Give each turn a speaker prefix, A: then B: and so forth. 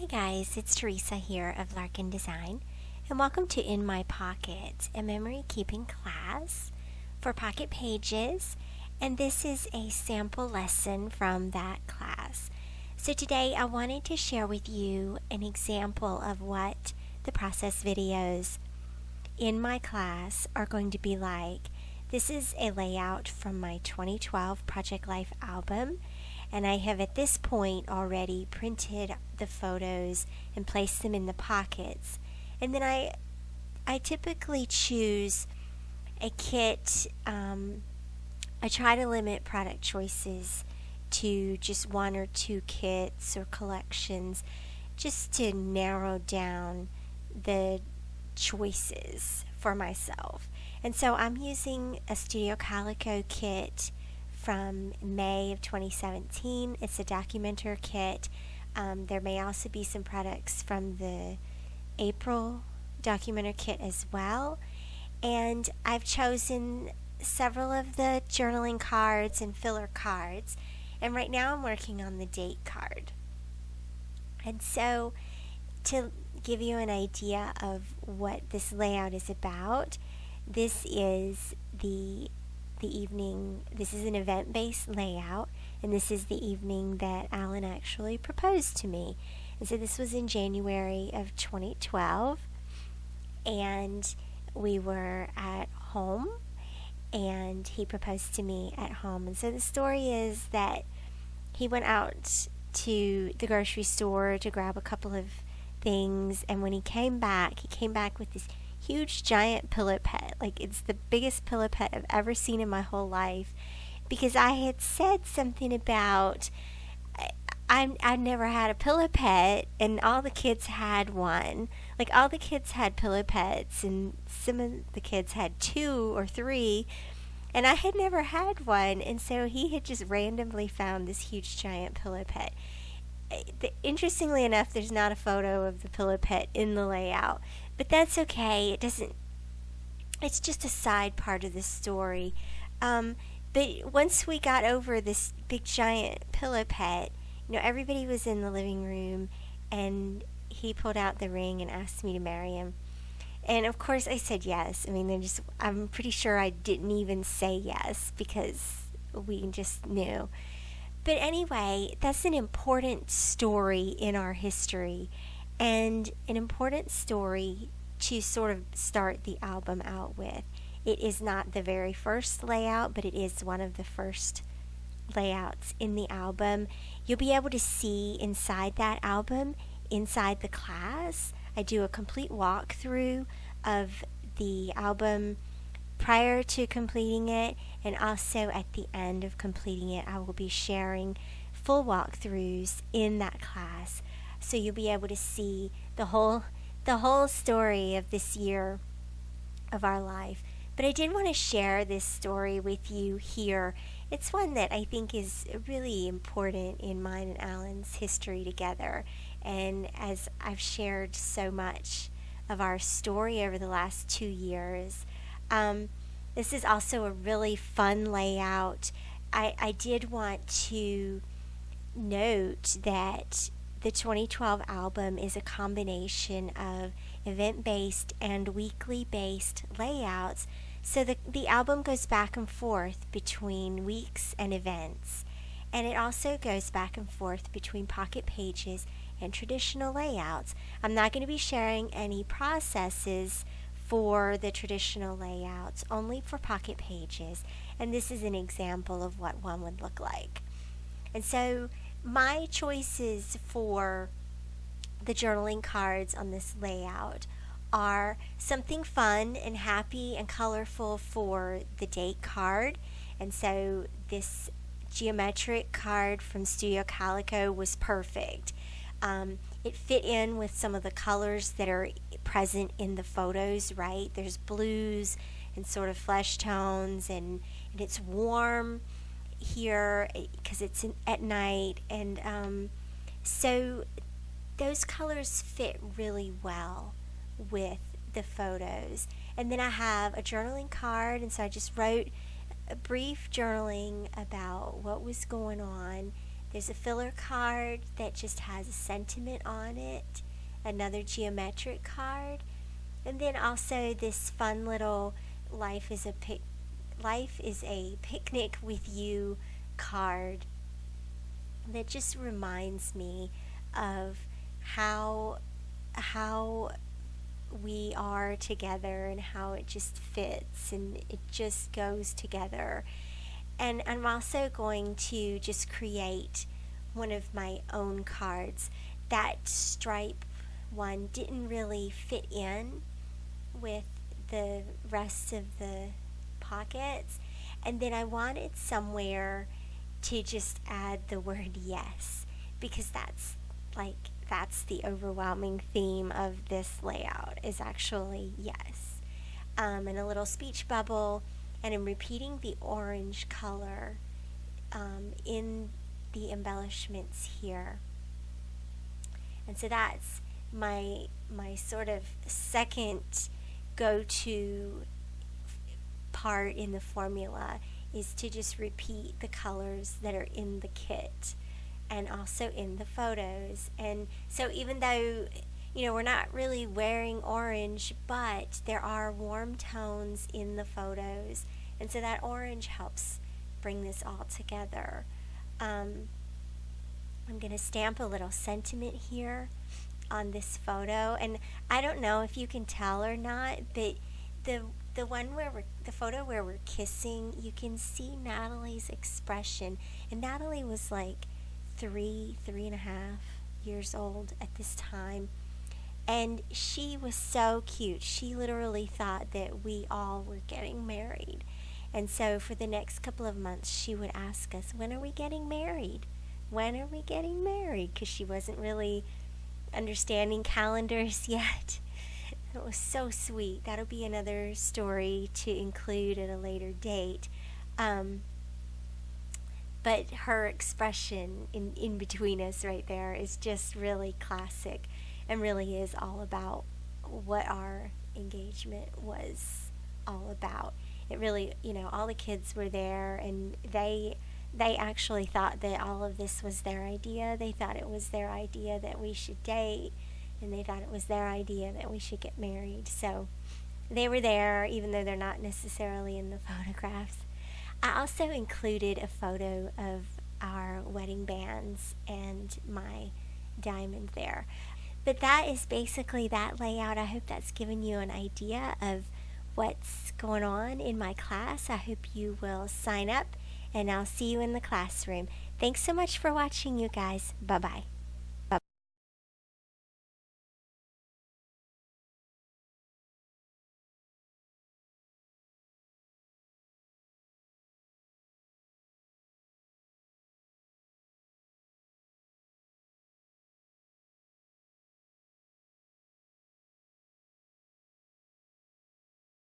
A: Hi guys, it's Theresa here of Larkin Design, and welcome to In My Pocket, a memory keeping class for Pocket Pages, and this is a sample lesson from that class. So today I wanted to share with you an example of what the process videos in my class are going to be like. This is a layout from my 2012 Project Life album, and I have at this point already printed the photos and placed them in the pockets. And then I typically choose a kit. I try to limit product choices to just one or two kits or collections, just to narrow down the choices for myself. And so I'm using a Studio Calico kit from May of 2017. It's a documenter kit. There may also be some products from the April documenter kit as well. And I've chosen several of the journaling cards and filler cards. And right now I'm working on the date card. And so to give you an idea of what this layout is about, this is the evening. This is an event-based layout, and this is the evening that Alan actually proposed to me. And so this was in January of 2012, and we were at home, and he proposed to me at home. And so the story is that he went out to the grocery store to grab a couple of things, and when he came back with this huge giant pillow pet. Like, it's the biggest pillow pet I've ever seen in my whole life, because I had said something about I never had a pillow pet, and all the kids had one. Like, all the kids had pillow pets, and some of the kids had 2 or 3, and I had never had one. And so he had just randomly found this huge giant pillow pet. Interestingly enough, there's not a photo of the pillow pet in the layout, but that's okay. It's just a side part of the story. But once we got over this big giant pillow pet, everybody was in the living room, and he pulled out the ring and asked me to marry him. And of course I said yes. I'm pretty sure I didn't even say yes, because we just knew. But anyway, that's an important story in our history, and an important story to sort of start the album out with. It is not the very first layout, but it is one of the first layouts in the album. You'll be able to see inside that album, inside the class. I do a complete walkthrough of the album prior to completing it, and also at the end of completing it. I will be sharing full walkthroughs in that class, so you'll be able to see the whole story of this year of our life. But I did want to share this story with you here. It's one that I think is really important in mine and Alan's history together. And as I've shared so much of our story over the last 2 years, this is also a really fun layout. I did want to note that the 2012 album is a combination of event-based and weekly-based layouts, so the album goes back and forth between weeks and events, and it also goes back and forth between pocket pages and traditional layouts. I'm not going to be sharing any processes for the traditional layouts, only for pocket pages, and this is an example of what one would look like. And so my choices for the journaling cards on this layout are something fun and happy and colorful for the date card. And so this geometric card from Studio Calico was perfect. It fit in with some of the colors that are present in the photos, right? There's blues and sort of flesh tones, and it's warm here because it's at night, and so those colors fit really well with the photos. And then I have a journaling card, and so I just wrote a brief journaling about what was going on There's a filler card that just has a sentiment on it, another geometric card, and then also this fun little life is a picnic with you card that just reminds me of how we are together and how it just fits and it just goes together. And I'm also going to just create one of my own cards. That stripe one didn't really fit in with the rest of the pockets, and then I wanted somewhere to just add the word yes, because that's the overwhelming theme of this layout is actually yes. And a little speech bubble, and I'm repeating the orange color in the embellishments here. And so that's my sort of second go-to part in the formula, is to just repeat the colors that are in the kit and also in the photos. And so even though we're not really wearing orange, but there are warm tones in the photos, and so that orange helps bring this all together. I'm going to stamp a little sentiment here on this photo, and I don't know if you can tell or not, but the one where the photo where we're kissing, you can see Natalie's expression, and Natalie was like 3.5 years old at this time, and she was so cute. She literally thought that we all were getting married, and so for the next couple of months she would ask us, when are we getting married? When are we getting married? Because she wasn't really understanding calendars yet. It was so sweet. That'll be another story to include at a later date. But her expression in between us right there is just really classic, and really is all about what our engagement was all about. It really, all the kids were there, and they actually thought that all of this was their idea. They thought it was their idea that we should date, and they thought it was their idea that we should get married. So they were there, even though they're not necessarily in the photographs. I also included a photo of our wedding bands and my diamond there. But that is basically that layout. I hope that's given you an idea of what's going on in my class. I hope you will sign up, and I'll see you in the classroom. Thanks so much for watching, you guys. Bye-bye.